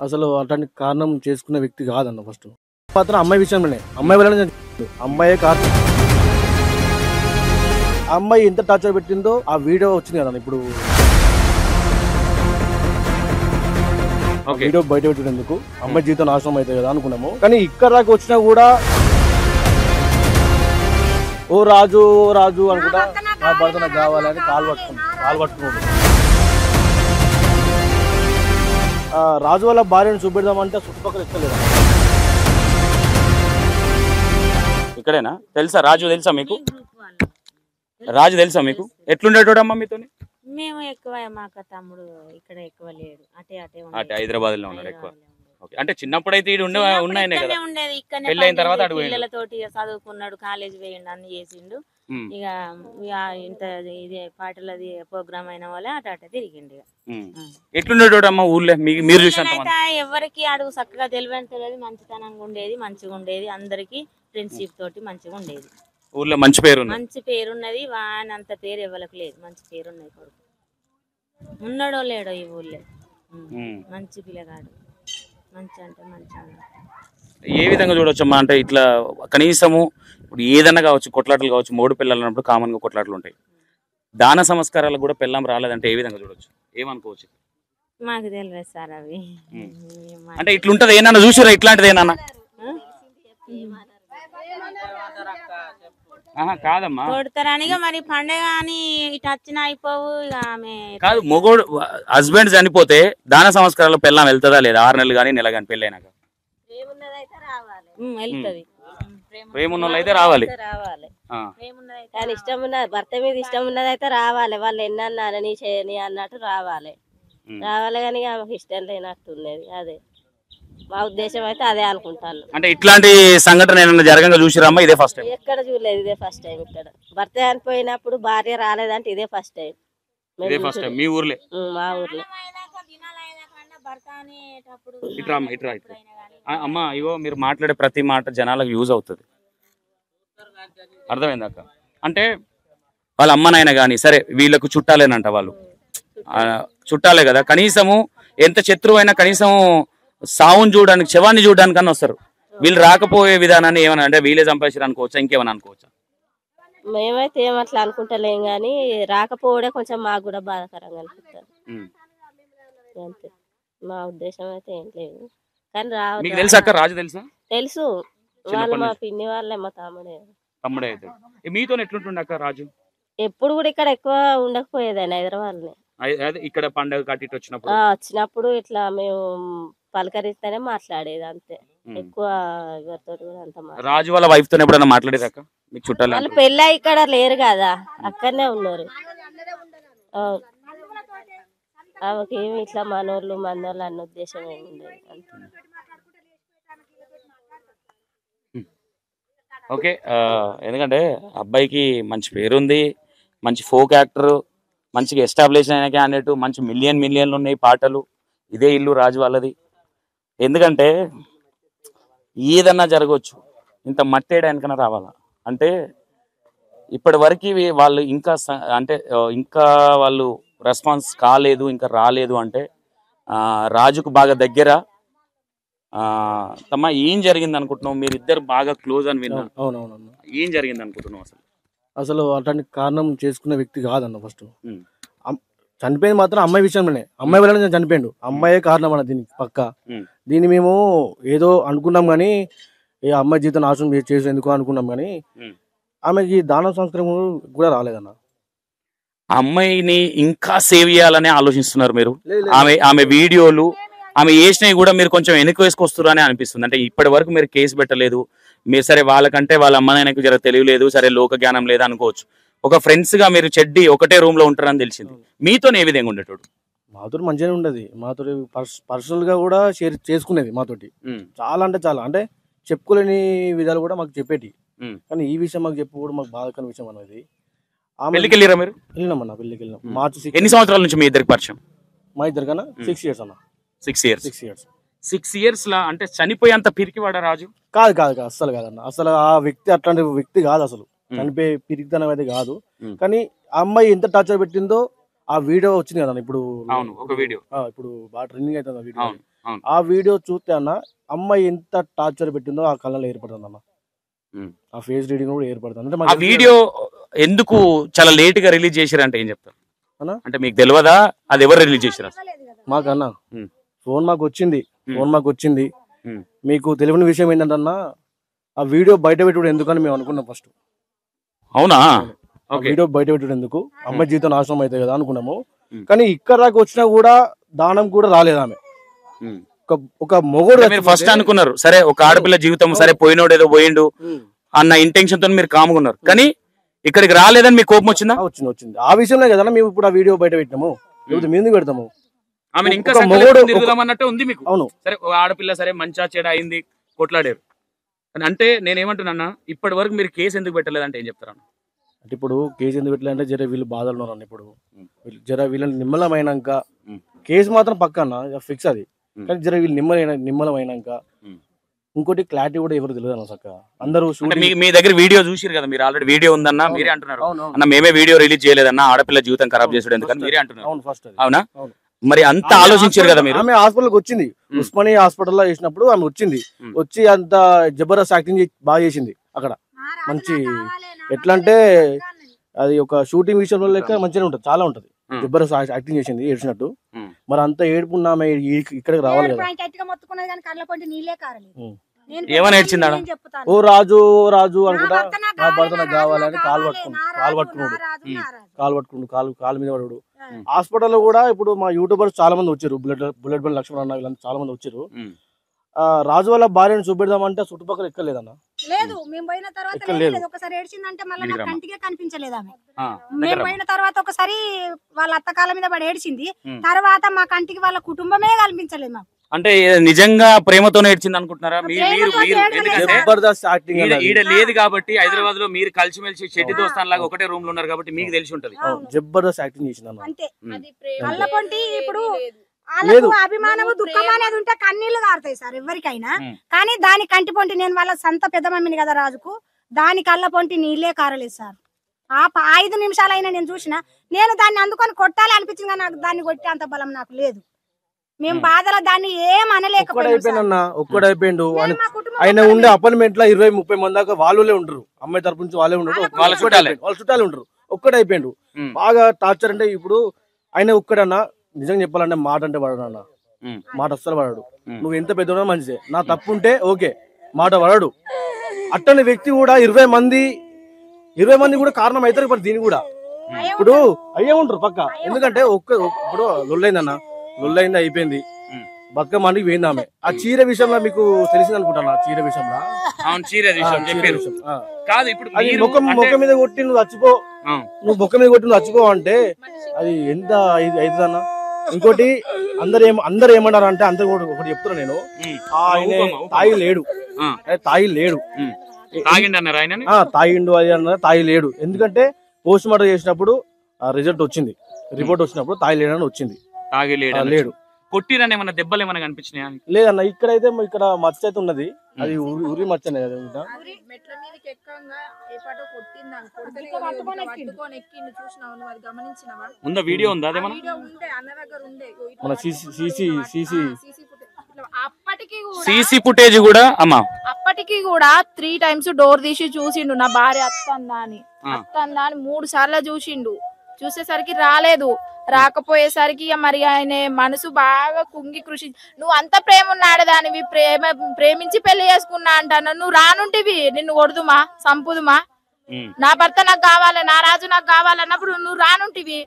అసలు అట్లాంటి కారణం చేసుకున్న వ్యక్తి కాదన్న. ఫస్ట్ మాత్రం అమ్మాయి విషయంలోనే, అమ్మాయి వల్ల అమ్మాయే కారణం. అమ్మాయి ఎంత టార్చర్ పెట్టిందో ఆ వీడియో వచ్చింది కదా ఇప్పుడు. వీడియో బయట పెట్టినందుకు అమ్మాయి జీవితం నాశనం అవుతుంది కదా అనుకున్నాము. కానీ ఇక్కడ దాకా వచ్చినా కూడా ఓ రాజు ఓ రాజు అనుకుంటా నా భర్త నాకు కావాలని కాలు పట్టుకున్నాడు. రాజు వాళ్ళ భార్యను చూపెడదామంటే చుట్టుపక్కల ఎక్కలేదు. ఇక్కడేనా? తెలుసా రాజు? తెలుసా మీకు? రాజు తెలుసా మీకు? ఎట్లుండేటోడమ్మా మీతో? మేము ఎక్కువ, మాకు తమ్ముడు ఇక్కడ ఎక్కువ లేడు, అటే హైదరాబాద్ లో ఉన్నాడు ఎక్కువ. అంటే చిన్నప్పుడు అయితే ఉన్నాయనే కదా, ఉండేది ఇక్కడ. పెళ్ళైన తర్వాత పిల్లలతోటి చదువుకున్నాడు, కాలేజ్ పోయిండు, అన్ని చేసిండు. ఇక ఇంత ఇదే పాటలది ప్రోగ్రామ్ అయిన వాళ్ళే అట తిరిగిండు. ఎట్లుండేటోడమ్మా ఊర్లో మీరు చూసిన? ఎవరికి అడుగు చక్కగా తెలియదు, మంచితనంగా ఉండేది, మంచిగా ఉండేది, అందరికి ఫ్రెండ్షిప్ తోటి మంచిగా ఉండేది. ఊర్లో మంచి పేరున్నది. వాని అంత పేరు ఎవరికి లేదు, మంచి పేరున్నది. కొడుకు ఉన్నాడో లేడో ఈ ఊళ్ళో, మంచి పిల్లగాడు, మంచి అంటే మంచి. ఏ విధంగా చూడొచ్చమ్మా అంటే ఇట్లా కనీసము ఇప్పుడు ఏదన్నా కావచ్చు, కొట్లాటలు కావచ్చు, మూడు పిల్లలు అన్నప్పుడు కామన్ గా కొట్లాటలు ఉంటాయి. దాన సంస్కారాలకు కూడా పిల్లం రాలేదంటే ఏ విధంగా చూడొచ్చు, ఏమనుకోవచ్చు? మాకు తెలియదు సార్ అవి. అంటే ఇట్లుంటది ఏమన్నా చూసిరా? ఇట్లాంటిది ఏమన్నా కాదమ్మా, కొడతారనిగా మరి పండుగ అని ఇటు వచ్చిన అయిపోవు. కాదు, మొగోడు హస్బెండ్ చనిపోతే దాన సంస్కారాలు పిల్లం వెళ్తుందా లేదా? 6 నెలలు కానీ నెల కానీ పెళ్ళైనాక వెళ్తుంది. ప్రేమ ఉన్నోళ్ళు అయితే రావాలి. కానీ ఇష్టం ఉన్నది, భర్త మీద ఇష్టం ఉన్నది అయితే రావాలి. వాళ్ళు ఎన్నన్నారు నీ చేయని అన్నట్టు రావాలి. కానీ ఇష్టం లేనట్టున్నది. అదే మా ఉద్దేశం అయితే అదే అనుకుంటాను. అంటే ఇట్లాంటి సంఘటన ఏమైనా జరగంగా చూసిరమ్మా? ఇదే ఫస్ట్ టైం? ఎక్కడ చూడలేదు, ఇదే ఫస్ట్ టైం. ఇక్కడ భర్త చనిపోయినప్పుడు భార్య రాలేదంటే ఇదే ఫస్ట్ టైం. మీ ఊర్లే? మా ఊర్లో. ఇట్రా అమ్మా, ఇగో మీరు మాట్లాడే ప్రతి మాట జనాలకు యూజ్ అవుతుంది, అర్థమైందాక? అంటే వాళ్ళ అమ్మనైనా కానీ సరే వీళ్ళకు చుట్టాలేనంట, వాళ్ళు చుట్టాలే కదా. కనీసము ఎంత శత్రువు అయినా కనీసం సావుని చూడడానికి, శవాన్ని చూడడానికి అన్న వస్తారు. వీళ్ళు రాకపోయే విధానాన్ని ఏమన్నా అంటే వీళ్ళే చంపేసారు అనుకోవచ్చా, ఇంకేమన్నా అనుకోవచ్చా? మేమైతే ఏమట్లా అనుకుంటలేం, కానీ రాకపోవడే కొంచెం మాకు కూడా బాధాకరంగా అనిపిస్తుంది. అంతే, మా ఉద్దేశం అయితే ఏం లేదు. కానీ తెలుసా అక్క? రాజు తెలుసా? తెలుసు, వాళ్ళు మా పిన్ని వాళ్ళే, మా తమ్ముడే అయితే. మీతో ఎట్లుంటుండే అక్క రాజు? ఎప్పుడు కూడా ఇక్కడ ఎక్కువ ఉండకపోయేదాన్ని, హైదరాబాద్ లో. ఇక్కడ పండుగ కట్టి వచ్చినప్పుడు ఇట్లా మేము పలకరిస్తేనే మాట్లాడేది, అంతే. ఎక్కువ ఎవరితో కూడా అంత. రాజు వాళ్ళ వైఫ్ తో ఎప్పుడైనా మాట్లాడేది అక్క? మీకు చుట్టాలు? వాళ్ళు పెళ్ళి ఇక్కడ లేరు కదా, అక్కడనే ఉన్నారు. ఆమెకేమి ఇట్లా మనోళ్ళు మందోళ్ళు అన్న ఉద్దేశం ఏమి ఉండేది. ఓకే, ఎందుకంటే అబ్బాయికి మంచి పేరుంది, మంచి ఫోక్ యాక్టర్, మంచిగా ఎస్టాబ్లిష్ అయిన క్యాండిడేట్, మంచి మిలియన్లు ఉన్నాయి పాటలు. ఇదే ఇల్లు రాజు వాళ్ళది. ఎందుకంటే ఏదన్నా జరగవచ్చు, ఇంత మట్టేయడానికన్నా రావాలా అంటే ఇప్పటి వరకు వాళ్ళు ఇంకా వాళ్ళు రెస్పాన్స్ కాలేదు, ఇంకా రాలేదు. అంటే రాజుకు బాగా దగ్గర. తమ్మా, ఏం జరిగింది అనుకుంటున్నావు? మీరిద్దరు బాగా క్లోజ్ అని విన్నా. అవునవునన్నా. ఏం జరిగింది అనుకుంటున్నావు? అసలు అట్లాంటి కారణం చేసుకున్న వ్యక్తి కాదన్న. ఫస్ట్ చనిపోయింది మాత్రం అమ్మాయి విషయంలోనే, అమ్మాయి వల్ల చనిపోయిండు, అమ్మాయే కారణం అన్న దీనికి పక్క. దీన్ని మేము ఏదో అనుకున్నాం కానీ ఏ అమ్మాయి జీవితం నాశనం చేసి ఎందుకు అనుకున్నాం, కానీ ఆమెకి దాన సంస్కారం కూడా రాలేదన్న. అమ్మాయిని ఇంకా సేవ్ చేయాలని ఆలోచిస్తున్నారు మీరు? ఆమె వీడియోలు, ఆమె చేసినవి కూడా మీరు కొంచెం వెనక్కి వేసుకొస్తున్నారు అని అనిపిస్తుంది. అంటే ఇప్పటి వరకు మీరు కేసు పెట్టలేదు, మీరు సరే వాళ్ళకంటే వాళ్ళ అమ్మాయినకు జర తెలియలేదు, సరే లోక జ్ఞానం లేదు అనుకోవచ్చు. ఒక ఫ్రెండ్స్ గా మీరు చెడ్డి ఒకటే రూమ్ లో ఉంటారని తెలిసింది. మీతో ఏ విధంగా ఉండేటోడు? మాతో మంచిగానే ఉండదు, మాతో పర్సనల్ గా కూడా షేర్ చేసుకునేది మాతోటి. చాలా అంటే చాలా, అంటే చెప్పుకోలేని విధాలు కూడా మాకు చెప్పేటి. కానీ ఈ విషయం మాకు చెప్పుకోవడం మాకు బాధకరమైన విషయం అనేది. పెళ్లికి వెళ్ళిరా మీరు? వెళ్ళినామన్నా, పెళ్లికి వెళ్ళినాం. మార్చి. ఎన్ని సంవత్సరాల నుంచి మీ ఇద్దరికి పరిచయం? మా ఇద్దరు కన్నా 6 years అన్న. 6 years లా? అంటే చనిపోయేంత పిరికివాడా రాజు? కాదు, అస్సలు కాదన్న. అసలు ఆ వ్యక్తి అట్లాంటి వ్యక్తి కాదు, అసలు చనిపోయే పిరికితనం అయితే కాదు. కానీ ఆ అమ్మాయి ఎంత టార్చర్ పెట్టిందో ఆ వీడియో వచ్చింది కదా ఇప్పుడు. ఒక వీడియో ఇప్పుడు బాగా ట్రెండింగ్ అవుతుంది ఆ వీడియో. ఆ వీడియో చూస్తే అన్న అమ్మాయి ఎంత టార్చర్ పెట్టిందో ఆ కళ్ళలో ఏర్పడుతుంది అన్న. ఆ ఫేస్ రీడింగ్ కూడా ఏర్పడుతుంది. అంటే ఆ వీడియో ఎందుకు చాలా లేట్ గా రిలీజ్ చేశారంటే ఏం చెప్తారు అంటే మీకు తెలియదా అది ఎవరు రిలీజ్ చేశారు మాకన్నా ఫోన్ మాకు వచ్చింది మీకు తెలియని విషయం ఏంటంటే ఆ వీడియో బయట పెట్టుడు ఎందుకని మేము అనుకున్నాం ఫస్ట్. అవునా? వీడియో బయట పెట్టుడు ఎందుకు, అమ్మాయి జీవితం నాశనం అవుతాయి కదా అనుకున్నాము. కానీ ఇక్కడ దాకా వచ్చినా కూడా దానం కూడా రాలేదు ఆమె. ఒక మొగోడు ఫస్ట్ అనుకున్నారు సరే ఒక ఆడపిల్ల జీవితం సరే పోయినోడు ఏదో పోయిండు అన్న ఇంటెన్షన్ తో మీరు కాముకున్నారు. కానీ ఇక్కడికి రాలేదని మీకు కోపం వచ్చిందా? వచ్చింది. ఆ విషయంలో కదా మేము ఇప్పుడు ఆ వీడియో బయట పెట్టినాము. లేకపోతే మేము పెడతాము ఆమె ఇంకా తిరుగుదామన్నట్టు ఉంది మీకు. అవును సరే ఆడపిల్ల సరే మంచా చెడ అయింది కొట్లాడారు అంటే నేనేమంటున్నా ఇప్పటి వరకు మీరు కేసు ఎందుకు పెట్టలేదంటే ఏం చెప్తారు? అంటే ఇప్పుడు కేసు ఎందుకు పెట్టలేదంటే జర వీళ్ళు బాధలు ఉన్నారు. ఇప్పుడు జర వీళ్ళని నిమ్మలమైనాక కేసు మాత్రం పక్కన ఫిక్స్ అది. కానీ జర వీళ్ళు నిమ్మలమైనాక ఇంకోటి క్లారిటీ కూడా ఎవరు తెలియదు అన్న. చక్క అందరూ మీ దగ్గర వీడియో చూసిరు కదా, మీరు ఆల్రెడీ వీడియో ఉందన్నా మీరే అంటున్నారు అన్న మేమే వీడియో రిలీజ్ చేయలేదన్నా ఆడపిల్ల జీవితం ఖరాబ్ చేసాడు ఎందుకని మీరే అంటున్నారు. అవునా? మరి అంత ఆలోచించారు కదా మీరు. ఆమె హాస్పిటల్కి వచ్చింది, ఉస్మానియా హాస్పిటల్లో చేసినప్పుడు ఆమె వచ్చి అంత జబర్దస్త్ యాక్టింగ్ బాగా చేసింది అక్కడ. మంచి ఎట్లా అంటే అది ఒక షూటింగ్ విషయంలో లెక్క మంచిగా ఉంటుంది, చాలా ఉంటది. జబర్దస్త్ యాక్టింగ్ చేసింది ఏడ్చినట్టు. మరి అంత ఏడుపున్న ఆమె ఇక్కడికి రావాలి కదా. ఏమని ఏడ్చిందా? ఓ రాజు అనుకుంటా నా భర్త నాకు కావాలని కాలు పట్టుకున్నాడు కాలు మీద పడు. హాస్పిటల్లో కూడా ఇప్పుడు మా యూట్యూబర్స్ చాలా మంది వచ్చారు, బుల్లెట్ బండి లక్ష్మణ్ అన్న వీళ్ళంతా చాలా మంది వచ్చారు. రాజు వాళ్ళ భార్యను చూపెడదామంటే చుట్టుపక్కల ఎక్కలేదన్న. లేదు మేము పోయిన తర్వాత ఒకసారి ఏడ్చిందంటే మళ్ళీ నా కంటికే కనిపించలేదు ఆమె. మేము పోయిన తర్వాత ఒకసారి వాళ్ళ అత్తకాల మీద పడి ఏడ్చింది, తర్వాత మా కంటికి వాళ్ళ కుటుంబమే కనిపించలేదు మాకు. అంటే నిజంగా ప్రేమతోనే ఏడ్చింది అనుకుంటున్నారా? ఈడ లేదు కాబట్టి హైదరాబాద్ లో మీరు కలిసిమెలిసి చెట్టి దోస్తాన్ లాగా ఒకటే రూమ్ లో ఉన్నారు కాబట్టి మీకు తెలిసి ఉంటది. జబర్దస్త్ యాక్టింగ్ చేసింది అంతే. కళ్ళపొంటి ఇప్పుడు వాళ్ళకు అభిమానము దుఃఖం అనేది ఉంటే కన్నీళ్లు కారుతాయి సార్ ఎవరికైనా. కానీ దాని కంటి పొంటి నేను వాళ్ళ సంత పెద్ద మమ్మీని కదా రాజుకు, దాని కళ్ళ పొంటి నీళ్ళే కారలేదు సార్. ఆ 5 నిమిషాలైనా నేను చూసిన, నేను దాన్ని అందుకొని కొట్టాలి అనిపించింది కానీ నాకు దాన్ని కొట్టే అంత బలం నాకు లేదు. మేము బాధలో దాన్ని ఏం ఒక్కడైపోయిండు. ఆయన ఉండే అపార్ట్మెంట్ లో 20-30 మంది దాకా వాళ్ళే ఉంటారు, అమ్మాయి తరపు నుంచి వాళ్ళే ఉండరు, వాళ్ళ చుట్టాలు ఉంటారు. ఒక్కడైపోయిండు బాగా టార్చర్. అంటే ఇప్పుడు ఆయన ఒక్కడన్నా నిజంగా చెప్పాలంటే మాట అంటే పడడు అన్న, మాట అస్సలు పడడు. నువ్వు ఎంత పెద్ద మంచిదే, నా తప్పు ఉంటే ఓకే మాట పడడు. అట్టని వ్యక్తి కూడా 20 మంది కూడా కారణం అవుతారు. ఇప్పుడు దీని కూడా ఇప్పుడు అయ్యే ఉంటారు పక్క. ఎందుకంటే ఇప్పుడు లొల్లైంది అయిపోయింది, బతుకమ్మానికి పోయింది ఆమె. ఆ చీర విషయంలో మీకు తెలిసింది అనుకుంటున్నా. చీర విషయంలో మొక్క మీద కొట్టి నువ్వు చచ్చిపో అంటే అది ఎంత అవుతుందన్నా. ఇంకోటి అందరు ఏమన్నారు అంటే అందరు ఒకటి చెప్తున్నా నేను, ఆయన తాగి లేడు తాగిండు అది అన్నారు, తాగి లేడు. ఎందుకంటే పోస్ట్ మార్టం చేసినప్పుడు రిపోర్ట్ వచ్చినప్పుడు తాగి లేడని వచ్చింది. లేడు. కొట్టిరని ఏమన్నా దెబ్బలు ఏమైనా కనిపించినాయా? లేదన్న, ఇక్కడైతే ఇక్కడ మచ్చ అయితే ఉన్నది, అది ఉరి మచ్చనే కదా. ఉందా వీడియో ఉందా? మన సీసీ ఫుటేజ్ కూడా అమ్మా అప్పటికి కూడా 3 times డోర్ తీసి చూసిండు నా భార్య అత్తందా అని 3 సార్లు చూసిండు. చూసేసరికి రాలేదు. రాకపోయేసరికి మరి ఆయన మనసు బాగా కుంగి కృషి, నువ్వు అంత ప్రేమ ఉన్నాడదానివి, ప్రేమించి పెళ్లి చేసుకున్నా అంటాను, నువ్వు రానుంటివి, నిన్ను కొడుదుమా సంపుదుమా, నా భర్త నాకు కావాలి, నా రాజు నాకు కావాలన్నప్పుడు నువ్వు రానుంటివి,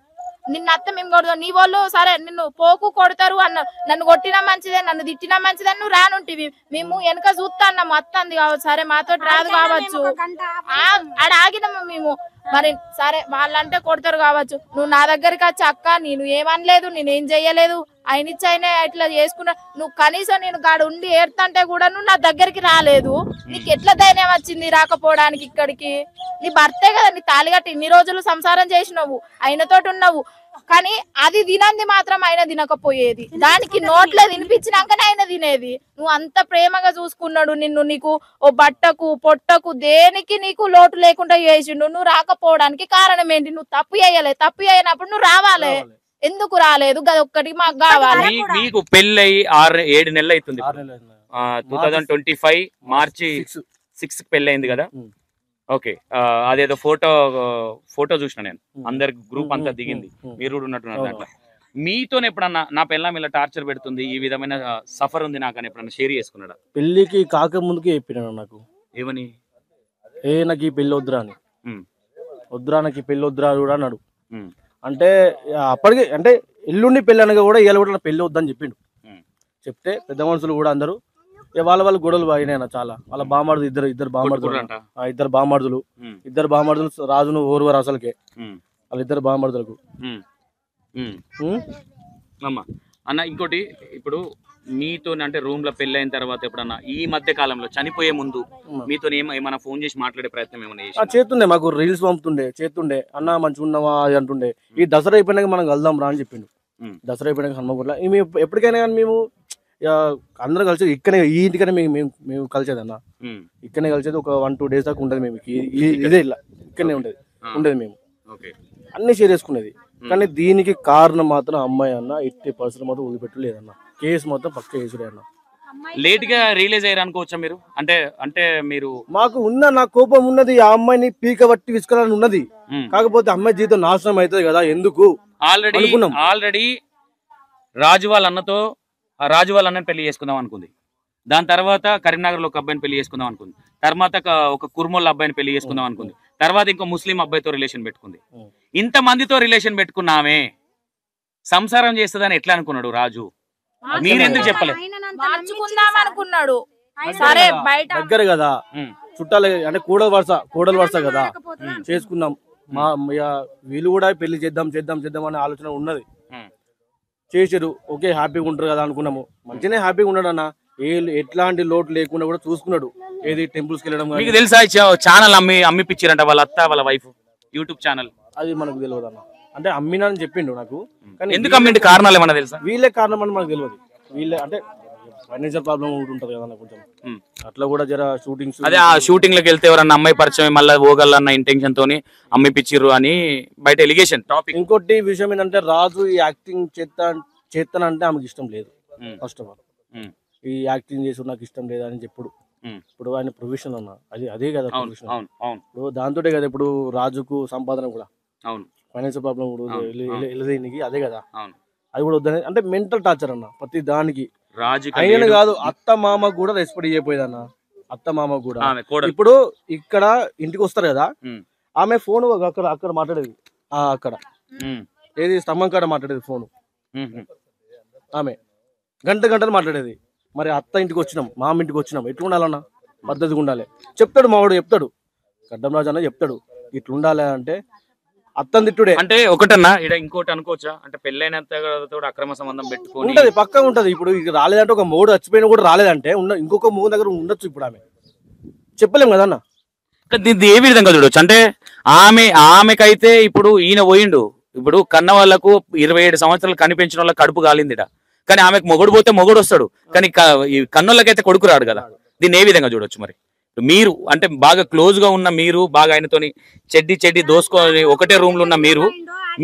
నిన్ను అత్త మేము కొడదాం, నీ వాళ్ళు సరే నిన్ను పోకు కొడతారు అన్న, నన్ను కొట్టినా మంచిదే నన్ను తిట్టినా మంచిదే, నువ్వు రానుంటివి, మేము వెనక చూస్తాన్నాము అత్తంది కావచ్చు, సరే మాతో రాదు కావచ్చు, ఆడ ఆగినాము మేము, మరి సరే వాళ్ళంటే కొడతారు కావచ్చు, నువ్వు నా దగ్గరికి వచ్చి అక్క నేను ఏమనలేదు, నేనేం చెయ్యలేదు, ఆయన ఇచ్చి ఆయన ఇట్లా చేసుకున్నా, నువ్వు కనీసం నేను గాడు ఉండి ఏడుతుంటే కూడా నువ్వు నా దగ్గరికి రాలేదు, నీకు ఎట్లా ధైర్యం వచ్చింది రాకపోవడానికి ఇక్కడికి, నీ భర్తే కదా, నీ తాళిగట్టి ఇన్ని రోజులు సంసారం చేసినావు, ఆయనతోటి ఉన్నావు, కానీ అది తినంది మాత్రం ఆయన తినకపోయేది, దానికి నోట్లో తినిపించినాకనే ఆయన తినేది, నువ్వు అంత ప్రేమగా చూసుకున్నాడు నిన్ను, నీకు ఓ బట్టకు పొట్టకు దేనికి నీకు లోటు లేకుండా చేసిండు, నువ్వు రాకపోవడానికి కారణం ఏంటి, నువ్వు తప్పు చేయలే, తప్పు చేయనప్పుడు నువ్వు రావాలి, ఎందుకు రాలేదు గది ఒక్కటి మాకు కావాలి. మీకు పెళ్ళి 6-7 నెలలు అవుతుంది. 6 నెలలు అయింది. 2025 మార్చి 6 పెళ్ళి అయింది కదా. ఓకే, అదేదో ఫోటో చూసిన నేను, అందరి గ్రూప్ అంతా దిగింది, మీరు కూడా ఉన్నట్టున్నారు దాంట్లో. మీతో ఎప్పుడన్నా నా పిల్లం ఇలా టార్చర్ పెడుతుంది, ఈ విధమైన సఫర్ ఉంది నాకు అని ఎప్పుడన్నా షేర్ చేసుకున్నాడా? పెళ్లికి కాక ముందుకే చెప్పినాను నాకు, ఏమని? నాకు ఈ పెళ్లి వద్దురా అని. వద్దురా, నాకు ఈ పెళ్లి వద్దురా కూడా అన్నాడు. అంటే అప్పటికి అంటే ఎల్లుండి పెళ్లి అనగా కూడా ఇవాళ కూడా పెళ్లి వద్దని చెప్పిండు. చెప్తే పెద్ద మనుషులు కూడా అందరూ వాళ్ళ గొడవలు అయినాయి చాలా. వాళ్ళ బామార్దులు ఇద్దరు బామార్దులు రాజును ఓర్వరు అసలుకే వాళ్ళిద్దరు బామార్దులకు. అన్న ఇంకోటి, ఇప్పుడు మీతో అంటే రూమ్ లో పెళ్లి అయిన తర్వాత ఎప్పుడన్నా ఈ మధ్య కాలంలో చనిపోయే ముందు మీతో ఏమైనా ఫోన్ చేసి మాట్లాడే ప్రయత్నం ఏమైనా చేస్తుండే? మాకు రీల్స్ చేస్తుండే అన్న మంచిగా ఉన్నావా అది అంటుండే. ఈ దసరా అయిపోయినాక మనం కలుద్దాం రా అని చెప్పిండు. దసరా అయిపోయినాక హనుమగుట్ల మేము ఎప్పటికైనా కానీ మేము అందరం కలిసి ఇక్కడనే ఈ ఇంటికనే మేము కలిసేది అన్న. ఇక్కడనే కలిసేది ఒక 1-2 days దాకా ఉండదు. మేము ఇదే ఇలా ఇక్కడనే ఉండేది మేము అన్ని షేర్ చేసుకునేది. కానీ దీనికి కారణం మాత్రం అమ్మాయి అన్న. 80% మాత్రం వదిలిపెట్టలేదన్న. కేసు మొత్తం పక్క కేసుడే అన్న. లేట్ గా రిలీజ్ అయ్యారు అనుకోవచ్చా మీరు? అంటే మీరు మాకు నా కోపం ఉన్నది, ఆ అమ్మాయిని పీక బట్టి విసుకాలని ఉన్నది. కాకపోతే అమ్మాయి జీవితం నాశనం అవుతుంది కదా, ఎందుకు ఆల్రెడీ రాజు వాళ్ళ అన్నని పెళ్లి చేసుకుందాం అనుకుంది. దాని తర్వాత కరీంనగర్ లో ఒక అబ్బాయిని పెళ్లి చేసుకుందాం అనుకుంది. తర్వాత ఒక కుర్మోళ్ళ అబ్బాయిని పెళ్లి చేసుకుందాం అనుకుంది. తర్వాత ఇంకో ముస్లిం అబ్బాయితో రిలేషన్ పెట్టుకుంది. ఇంత మందితో రిలేషన్ పెట్టుకున్నామే, సంసారం చేస్తుందని ఎట్లా అనుకున్నాడు రాజు? మీరెందుకు చెప్పలేదు? మార్చుకుందాం అనుకున్నాడు. సరే బయట దగ్గర కదా, చుట్టాలు అంటే కోడలు వరుస కదా, చేసుకున్నాం. వీళ్ళు కూడా పెళ్లి చేద్దాం అనే ఆలోచన ఉన్నది. చేసారు, ఓకే హ్యాపీగా ఉంటారు కదా అనుకున్నాము. మంచిగానే హ్యాపీగా ఉన్నాడు అన్న. ఎట్లాంటి లోటు లేకుండా కూడా చూసుకున్నాడు. ఏది టెంపుల్స్కి వెళ్ళడం. మీకు తెలుసా ఛానల్ అమ్మిపిచ్చారంట వాళ్ళ అత్త వాళ్ళ వైఫ్, యూట్యూబ్ ఛానల్? అది మనకు తెలియదు అన్న. అంటే అమ్మినా అని చెప్పిండు నాకు. కానీ ఎందుకు అమ్మింటి కారణాలు ఏమన్నా తెలుసా? వీళ్ళే కారణం అని మనకు తెలియదు. వీళ్ళే అంటే ఫైనాన్షియల్ ప్రాబ్లం ఉంటుంటది కదా కొంచెం, అట్లా కూడా జర షూటింగ్స్. అదే ఆ షూటింగ్ లకు వెళ్తే ఎవరన్నా అమ్మాయి పరిచయం మళ్ళీ పోగలన్న ఇంటెన్షన్ తోని అమ్మిపిచ్చిర్రు అని బయట ఎలిగేషన్ టాపిక్. ఇంకోటి విషయం ఏంటంటే రాజు ఈ యాక్టింగ్ చేస్తానంటే ఆమెకి ఇష్టం లేదు. ఫస్ట్ ఆఫ్ ఆల్ ఈ యాక్టింగ్ చేసి నాకు ఇష్టం లేదు అని ఇప్పుడు ఆయన ప్రొఫెషన్ అన్న, అదే కదా ప్రొఫెషన్. ఇప్పుడు దాంతో కదా ఇప్పుడు రాజుకు సంపాదన కూడా ఫైనాన్షియల్ ప్రాబ్లం అదే కదా. అది కూడా వద్దని అంటే మెంటల్ టార్చర్ అన్న ప్రతి దానికి. ఆయన కాదు అత్త మామ కూడా రెస్పెక్ట్ చేయపోయేదన్న. అత్త మామ కూడా ఇప్పుడు ఇక్కడ ఇంటికి వస్తారు కదా, ఆమె ఫోన్ అక్కడ మాట్లాడేది. అక్కడ ఏది స్తంభం కాడ మాట్లాడేది ఫోను. ఆమె గంటలు మాట్లాడేది. మరి అత్త ఇంటికి వచ్చినాం, మామ ఇంటికి వచ్చినాం, ఎట్లా ఉండాలన్నా? పద్ధతిగా ఉండాలి. చెప్తాడు మావాడు, చెప్తాడు గడ్డం రాజు అన్న చెప్తాడు ఇట్లా ఉండాలి అంటే. అత్తం తిట్టుడే అంటే ఒకటన్నా ఇక్కడ ఇంకోటి అనుకోవచ్చా? అంటే పెళ్ళైనంత అక్రమ సంబంధం పెట్టుకొని ఉంటది, పక్కా ఉంటది. ఇప్పుడు ఇది రాలేదంటే ఒక మూడు చచ్చిపోయినా కూడా రాలేదంటే ఇంకొక మూడు దగ్గర ఉండొచ్చు. ఇప్పుడు ఆమె చెప్పలేం కదన్న. దీన్ని ఏ విధంగా చూడొచ్చు అంటే ఆమెకైతే ఇప్పుడు ఈయన పోయిండు. ఇప్పుడు కన్న వాళ్ళకు 27 సంవత్సరాలు కనిపించిన వాళ్ళకి కడుపు కాలిందిట. కానీ ఆమెకు మొగుడు పోతే మొగుడు వస్తాడు, కానీ ఈ కన్నులకైతే కొడుకు రాడు కదా. దీన్ని ఏ విధంగా చూడొచ్చు? మరి మీరు అంటే బాగా క్లోజ్ గా ఉన్న మీరు, బాగా ఆయనతోని చెడ్డి దోసుకొని ఒకటే రూమ్ లో ఉన్న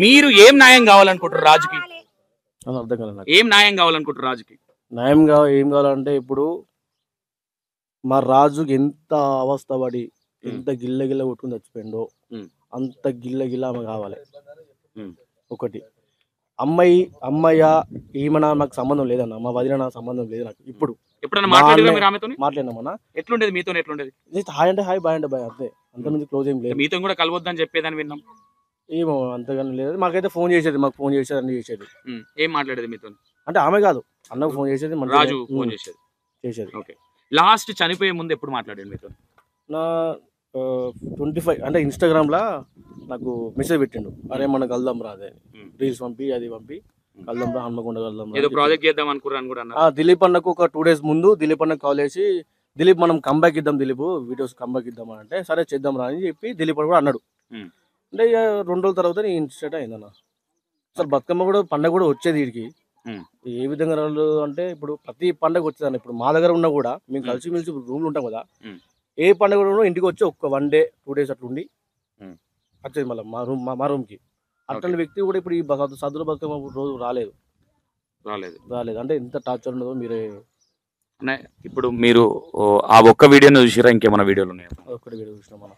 మీరు ఏం న్యాయం కావాలనుకుంటారు రాజుకి? అర్థం కాదు. ఏం న్యాయం కావాలనుకుంటారు రాజుకి? న్యాయం ఏం కావాలంటే ఇప్పుడు మా రాజుకి ఎంత అవస్థ పడి ఎంత గిల్ల కొట్టుకుని చచ్చిపోయిండో అంత గిల్ల ఆమె కావాలి. ఒకటి అమ్మయ్య ఈమె నాకు సంబంధం లేదన్న, మా వదిన నాకు సంబంధం లేదు. నాకు ఇప్పుడు మాట్లాడినామన్నా. ఎట్లుండేది మీతో? ఎట్లుండేది? హాయ్ అంటే హాయ్, బాయ్ అంటే బాయ్, అంతే. అంతకుమించి క్లోజ్ ఏం లేదు. మీతో కూడా కలవద్దని చెప్పేదని విన్నాం. ఏమో అంతగానే లేదు. మాకైతే ఫోన్ చేసేది, మాకు ఫోన్ చేసేది, అన్ని చేసేది. ఏం మాట్లాడేది మీతో? అంటే ఆమె కాదు, అన్నకు ఫోన్ చేసేది, రాజు ఫోన్ చేసేది. ఓకే, లాస్ట్ చనిపోయే ముందు ఎప్పుడు మాట్లాడేది మీతో? నా 25 అంటే ఇన్స్టాగ్రామ్ లా నాకు మెసేజ్ పెట్టిండు, అరే మనకు వెళ్దాం రా అదే రీల్స్ పంపి అది పంపి వెళ్దాం రా హన్మకొండ వెళ్దాం. ఏదో ప్రాజెక్ట్ చేద్దాం అనుకున్నాను కూడా. దిలీప్ అన్నకు ఒక 2 days ముందు దిలీప్ అన్నకు కాల్ చేసి, దిలీప్ మనం కంబ్యాక్ ఇద్దాం, దిలీప్ వీడియోస్ కంబ్యాక్ ఇద్దాం అని అంటే సరే చేద్దాం రా అని చెప్పి దిలీప్ కూడా అన్నాడు. అంటే ఇక 2 రోజుల తర్వాత నేను ఇన్స్టేట్ అయిందన్న. అసలు బతుకమ్మ కూడా పండుగ కూడా వచ్చేది వీడికి. ఏ విధంగా అంటే ఇప్పుడు ప్రతి పండుగ వచ్చేదాన్ని. ఇప్పుడు మా దగ్గర ఉన్నా కూడా మేము కలిసి మెలిసి రూమ్లు ఉంటాం కదా, ఏ పండుగ ఇంటికి వచ్చి ఒక 1 day 2 days అట్లా ఉండి వచ్చేది మళ్ళీ మా రూమ్కి. అట్లాంటి వ్యక్తి కూడా ఇప్పుడు ఈ సద్దుల బతుకమ్మ రోజు రాలేదు. అంటే ఎంత టార్చర్ ఉండదో మీరే. ఇప్పుడు మీరు ఆ ఒక్క వీడియోని చూసిరా, ఇంకేమైనా వీడియోలు ఉన్నాయా? ఒక్కటి వీడియో చూసినాం మనం,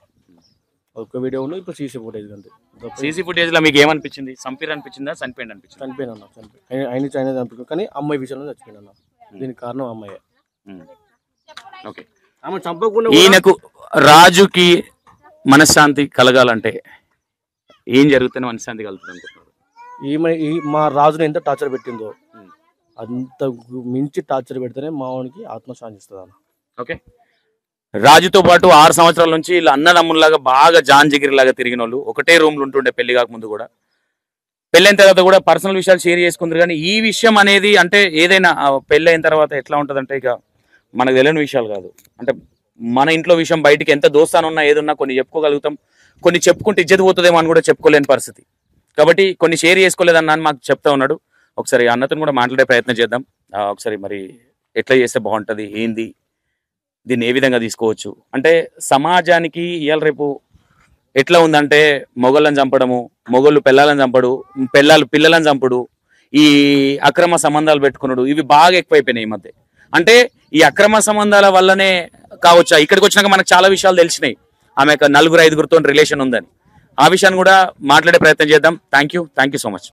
ఒక్క వీడియో ఉన్న ఇప్పుడు సీసీ ఫుటేజ్ అంతే. సీసీ ఫుటేజ్ లో మీకు ఏమనిపించింది? చంపిరు అనిపించిందా, చనిపోయింది అనిపించింది? చనిపోయినా ఆయన చనిపోయింది, కానీ అమ్మాయి విషయంలో చచ్చిపోయినా. దీనికి కారణం అమ్మాయి. ఓకే, ఆమె చంపకుండా ఈయనకు రాజుకి మనశ్శాంతి కలగాలంటే ఏం జరుగుతుందో మనశ్శాంతి కలుగుతుంది అనుకుంటున్నారు? మా రాజుని ఎంత టార్చర్ పెట్టిందో అంత మించి టార్చర్ పెడితేనే మావానికి ఆత్మశాంతి ఇస్తుంది అన్న. ఓకే, రాజుతో పాటు 6 సంవత్సరాల నుంచి ఇలా అన్నదమ్ముల్లాగా బాగా జాన్ జిగిరిలాగా తిరిగిన వాళ్ళు ఒకటే రూమ్లు ఉంటుండే పెళ్లి కాకముందు కూడా. పెళ్ళైన తర్వాత కూడా పర్సనల్ విషయాలు షేర్ చేసుకుంటారు, కానీ ఈ విషయం అనేది అంటే ఏదైనా పెళ్ళైన తర్వాత ఎట్లా ఉంటుందంటే ఇక మనకు తెలియని విషయాలు కాదు. అంటే మన ఇంట్లో విషయం బయటికి ఎంత దోస్తానున్నా ఏదున్నా కొన్ని చెప్పుకోగలుగుతాం, కొన్ని చెప్పుకుంటే ఇజ్జత్ పోతుందేమో అని కూడా చెప్పుకోలేని పరిస్థితి. కాబట్టి కొన్ని షేర్ చేసుకోలేదన్నా అని మాకు చెప్తా ఉన్నాడు. ఒకసారి అన్నతో కూడా మాట్లాడే ప్రయత్నం చేద్దాం. ఒకసారి మరి ఎట్లా చేస్తే బాగుంటుంది, ఏంది, దీన్ని ఏ విధంగా తీసుకోవచ్చు అంటే సమాజానికి ఇవాళ రేపు ఎట్లా ఉందంటే మొగళ్ళని చంపడము, మొగళ్ళు పిల్లలను చంపడు, పిల్లలు పిల్లలను చంపడు, ఈ అక్రమ సంబంధాలు పెట్టుకున్నాడు, ఇవి బాగా ఎక్కువైపోయినాయి ఈ మధ్య. అంటే ఈ అక్రమ సంబంధాల వల్లనే కావచ్చా ఇక్కడికి వచ్చినాక మనకు చాలా విషయాలు తెలిసినాయి, ఆమె 4-5 రిలేషన్ ఉందని. ఆ విషయాన్ని కూడా మాట్లాడే ప్రయత్నం చేద్దాం. Thank you so much.